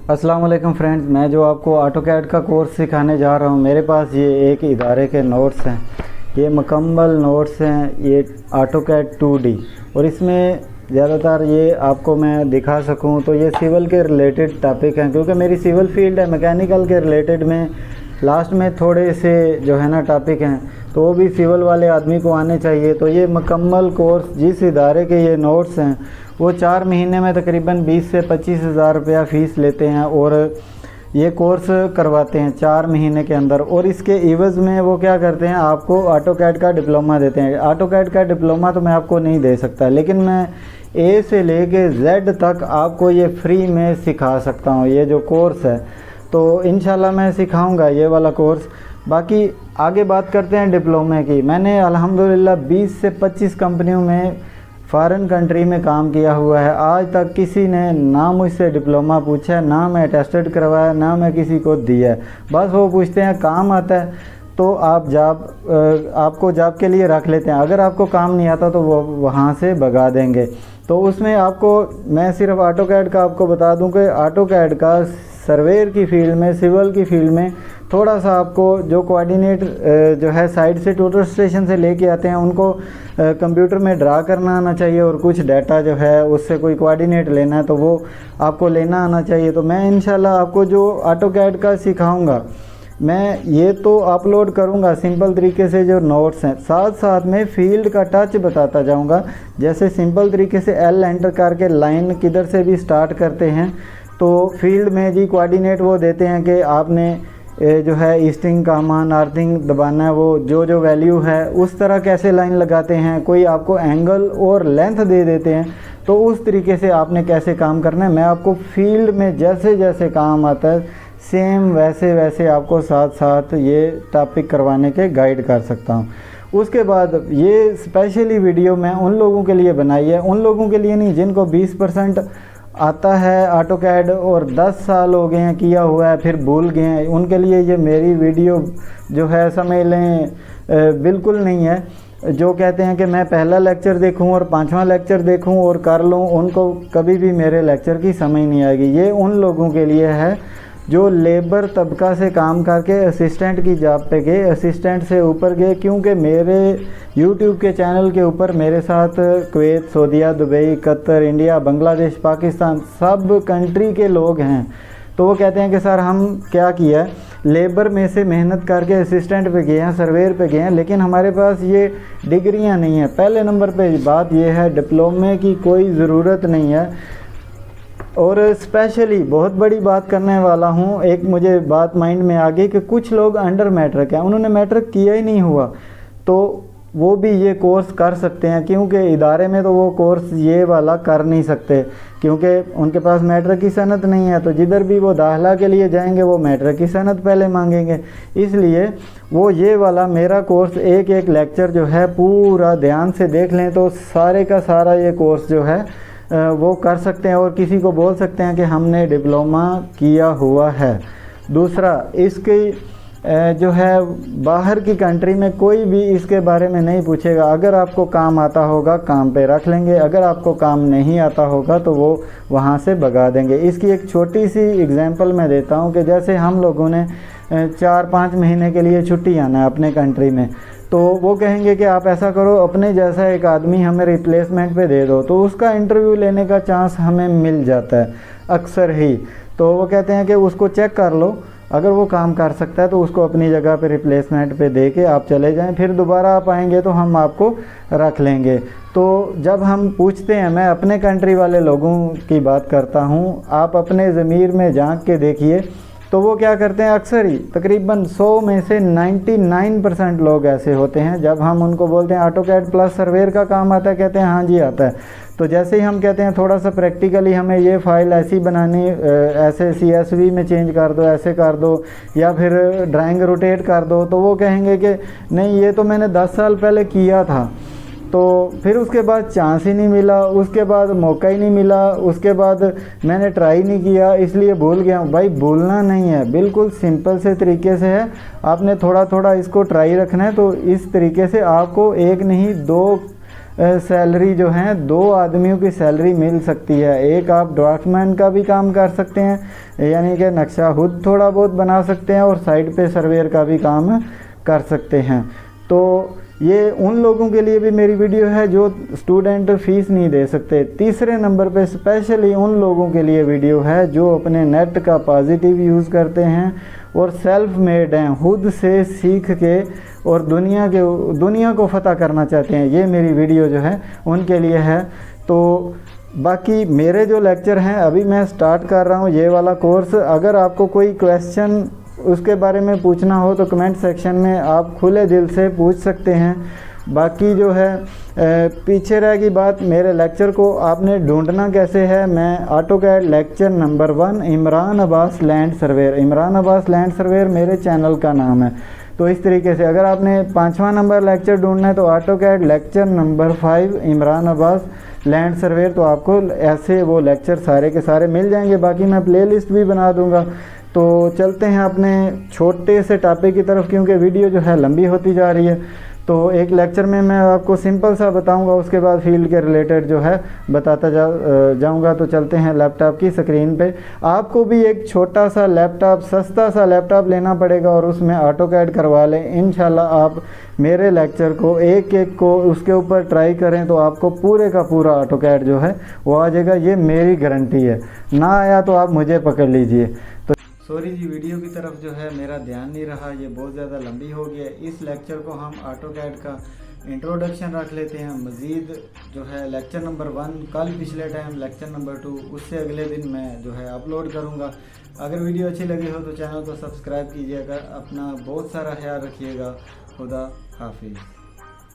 अस्सलाम वालेकुम फ्रेंड्स, मैं जो आपको ऑटोकैड का कोर्स सिखाने जा रहा हूँ, मेरे पास ये एक इदारे के नोट्स हैं। ये मुकम्मल नोट्स हैं, ये ऑटोकैड 2D। और इसमें ज़्यादातर ये आपको मैं दिखा सकूँ तो ये सिविल के रिलेटेड टॉपिक हैं, क्योंकि मेरी सिविल फील्ड है। मैकेनिकल के रिलेटेड में लास्ट में थोड़े से जो है ना टॉपिक हैं, तो वो भी सिविल वाले आदमी को आने चाहिए। तो ये मुकम्मल कोर्स जिस इदारे के ये नोट्स हैं वो 4 महीने में तकरीबन 20 से 25 हज़ार रुपया फ़ीस लेते हैं और ये कोर्स करवाते हैं 4 महीने के अंदर। और इसके इवज़ में वो क्या करते हैं, आपको ऑटोकैड का डिप्लोमा देते हैं। ऑटोकैड का डिप्लोमा तो मैं आपको नहीं दे सकता, लेकिन मैं ए से लेके जेड तक आपको ये फ्री में सिखा सकता हूँ। ये जो कोर्स है तो इंशाल्लाह मैं सिखाऊंगा ये वाला कोर्स। बाकी आगे बात करते हैं डिप्लोमे की। मैंने अल्हम्दुलिल्लाह 20 से 25 कंपनियों में फ़ॉरेन कंट्री में काम किया हुआ है। आज तक किसी ने ना मुझसे डिप्लोमा पूछा है, ना मैं अटेस्टेड करवाया, ना मैं किसी को दिया है। बस वो पूछते हैं काम आता है तो आप आपको जॉब के लिए रख लेते हैं, अगर आपको काम नहीं आता तो वो वहाँ से भगा देंगे। तो उसमें आपको मैं सिर्फ ऑटोकैड का आपको बता दूं कि ऑटोकैड का सर्वेयर की फील्ड में, सिविल की फील्ड में थोड़ा सा आपको जो कोऑर्डिनेट जो है साइड से टोटल स्टेशन से लेके आते हैं उनको कंप्यूटर में ड्रा करना आना चाहिए, और कुछ डाटा जो है उससे कोई कोऑर्डिनेट लेना है तो वो आपको लेना आना चाहिए। तो मैं इंशाल्लाह आपको जो ऑटोकैड का सिखाऊंगा, मैं ये तो अपलोड करूंगा सिंपल तरीके से जो नोट्स हैं, साथ साथ में फील्ड का टच बताता जाऊंगा। जैसे सिंपल तरीके से एल एंटर करके लाइन किधर से भी स्टार्ट करते हैं तो फील्ड में जी कोऑर्डिनेट वो देते हैं कि आपने जो है ईस्टिंग कामा नॉर्थिंग दबाना है, वो जो वैल्यू है उस तरह कैसे लाइन लगाते हैं। कोई आपको एंगल और लेंथ दे देते हैं तो उस तरीके से आपने कैसे काम करना है। मैं आपको फील्ड में जैसे जैसे काम आता है सेम वैसे वैसे आपको साथ साथ ये टॉपिक करवाने के गाइड कर सकता हूँ। उसके बाद ये स्पेशली वीडियो मैं उन लोगों के लिए बनाई है, उन लोगों के लिए नहीं जिनको 20% आता है ऑटोकैड और 10 साल हो गए हैं किया हुआ है फिर भूल गए हैं। उनके लिए ये मेरी वीडियो जो है समझ लें बिल्कुल नहीं है। जो कहते हैं कि मैं पहला लेक्चर देखूं और 5वां लेक्चर देखूं और कर लूं, उनको कभी भी मेरे लेक्चर की समझ नहीं आएगी। ये उन लोगों के लिए है जो लेबर तबका से काम करके असिस्टेंट की जॉब पे गए, असिस्टेंट से ऊपर गए। क्योंकि मेरे YouTube के चैनल के ऊपर मेरे साथ कुवैत, सऊदीया, Dubai, Qatar, India, Bangladesh, Pakistan सब कंट्री के लोग हैं। तो वो कहते हैं कि सर हम क्या किया, लेबर में से मेहनत करके असिस्टेंट पे गए हैं, सर्वेयर पे गए हैं, लेकिन हमारे पास ये डिग्रियां नहीं हैं। पहले नंबर पे बात ये है डिप्लोमे की कोई ज़रूरत नहीं है। और स्पेशली बहुत बड़ी बात करने वाला हूँ, एक मुझे बात माइंड में आ गई कि कुछ लोग अंडर मैट्रिक हैं, उन्होंने मैट्रिक किया ही नहीं हुआ तो वो भी ये कोर्स कर सकते हैं। क्योंकि इदारे में तो वो कोर्स ये वाला कर नहीं सकते क्योंकि उनके पास मैट्रिक की सनद नहीं है। तो जिधर भी वो दाखिला के लिए जाएंगे वो मैट्रिक की सनद पहले मांगेंगे, इसलिए वो ये वाला मेरा कोर्स एक एक लेक्चर जो है पूरा ध्यान से देख लें तो सारे का सारा ये कोर्स जो है वो कर सकते हैं और किसी को बोल सकते हैं कि हमने डिप्लोमा किया हुआ है। दूसरा, इसकी जो है बाहर की कंट्री में कोई भी इसके बारे में नहीं पूछेगा। अगर आपको काम आता होगा काम पे रख लेंगे, अगर आपको काम नहीं आता होगा तो वो वहाँ से भगा देंगे। इसकी एक छोटी सी एग्जांपल मैं देता हूँ कि जैसे हम लोगों ने 4-5 महीने के लिए छुट्टी आना है अपने कंट्री में, तो वो कहेंगे कि आप ऐसा करो अपने जैसा एक आदमी हमें रिप्लेसमेंट पे दे दो, तो उसका इंटरव्यू लेने का चांस हमें मिल जाता है अक्सर ही। तो वो कहते हैं कि उसको चेक कर लो, अगर वो काम कर सकता है तो उसको अपनी जगह पे रिप्लेसमेंट पे दे के आप चले जाएं, फिर दोबारा आप आएंगे तो हम आपको रख लेंगे। तो जब हम पूछते हैं, मैं अपने कंट्री वाले लोगों की बात करता हूँ, आप अपने ज़मीर में झांक के देखिए तो वो क्या करते हैं, अक्सर ही तकरीबन 100 में से 99% लोग ऐसे होते हैं। जब हम उनको बोलते हैं ऑटोकैड प्लस सर्वेयर का काम आता है, कहते हैं हाँ जी आता है। तो जैसे ही हम कहते हैं थोड़ा सा प्रैक्टिकली हमें ये फ़ाइल ऐसी बनानी, ऐसे CSV में चेंज कर दो, ऐसे कर दो, या फिर ड्राइंग रोटेट कर दो, तो वो कहेंगे कि नहीं ये तो मैंने 10 साल पहले किया था। तो फिर उसके बाद चांस ही नहीं मिला, उसके बाद मौका ही नहीं मिला, उसके बाद मैंने ट्राई नहीं किया इसलिए भूल गया हूँ। भाई भूलना नहीं है, बिल्कुल सिंपल से तरीके से है, आपने थोड़ा थोड़ा इसको ट्राई रखना है। तो इस तरीके से आपको एक नहीं 2 सैलरी जो है 2 आदमियों की सैलरी मिल सकती है। एक आप ड्राफ्टमैन का भी काम कर सकते हैं, यानी कि नक्शा खुद थोड़ा बहुत बना सकते हैं, और साइड पे सर्वेयर का भी काम कर सकते हैं। तो ये उन लोगों के लिए भी मेरी वीडियो है जो स्टूडेंट फीस नहीं दे सकते। तीसरे नंबर पे स्पेशली उन लोगों के लिए वीडियो है जो अपने नेट का पॉजिटिव यूज़ करते हैं और सेल्फ मेड हैं, खुद से सीख के और दुनिया को फतह करना चाहते हैं। ये मेरी वीडियो जो है उनके लिए है। तो बाकी मेरे जो लेक्चर हैं अभी मैं स्टार्ट कर रहा हूँ ये वाला कोर्स। अगर आपको कोई क्वेश्चन उसके बारे में पूछना हो तो कमेंट सेक्शन में आप खुले दिल से पूछ सकते हैं। बाकी जो है पीछे रह गई बात, मेरे लेक्चर को आपने ढूंढना कैसे है। मैं AutoCAD lecture number 1 Imran Abbas land surveyor, Imran Abbas land surveyor मेरे चैनल का नाम है। तो इस तरीके से अगर आपने 5वां नंबर लेक्चर ढूंढना है तो AutoCAD lecture number 5 Imran Abbas land surveyor, तो आपको ऐसे वो लेक्चर सारे के सारे मिल जाएंगे। बाकी मैं प्लेलिस्ट भी बना दूंगा। तो चलते हैं अपने छोटे से टॉपिक की तरफ, क्योंकि वीडियो जो है लंबी होती जा रही है। तो एक लेक्चर में मैं आपको सिंपल सा बताऊंगा, उसके बाद फील्ड के रिलेटेड जो है बताता जाऊंगा। तो चलते हैं लैपटॉप की स्क्रीन पे। आपको भी एक छोटा सा लैपटॉप, सस्ता सा लैपटॉप लेना पड़ेगा और उसमें ऑटोकैड करवा लें। इंशाल्लाह आप मेरे लेक्चर को एक एक को उसके ऊपर ट्राई करें तो आपको पूरे का पूरा ऑटोकैड जो है वो आ जाएगा। ये मेरी गारंटी है, ना आया तो आप मुझे पकड़ लीजिए। तो सॉरी जी, वीडियो की तरफ जो है मेरा ध्यान नहीं रहा, ये बहुत ज़्यादा लंबी हो गई है। इस लेक्चर को हम ऑटोकैड का इंट्रोडक्शन रख लेते हैं। मज़ीद जो है लेक्चर नंबर 1 कल पिछले टाइम लेक्चर नंबर 2 उससे अगले दिन मैं जो है अपलोड करूँगा। अगर वीडियो अच्छी लगी हो तो चैनल को सब्सक्राइब कीजिएगा। अपना बहुत सारा ख्याल रखिएगा। खुदा हाफिज़।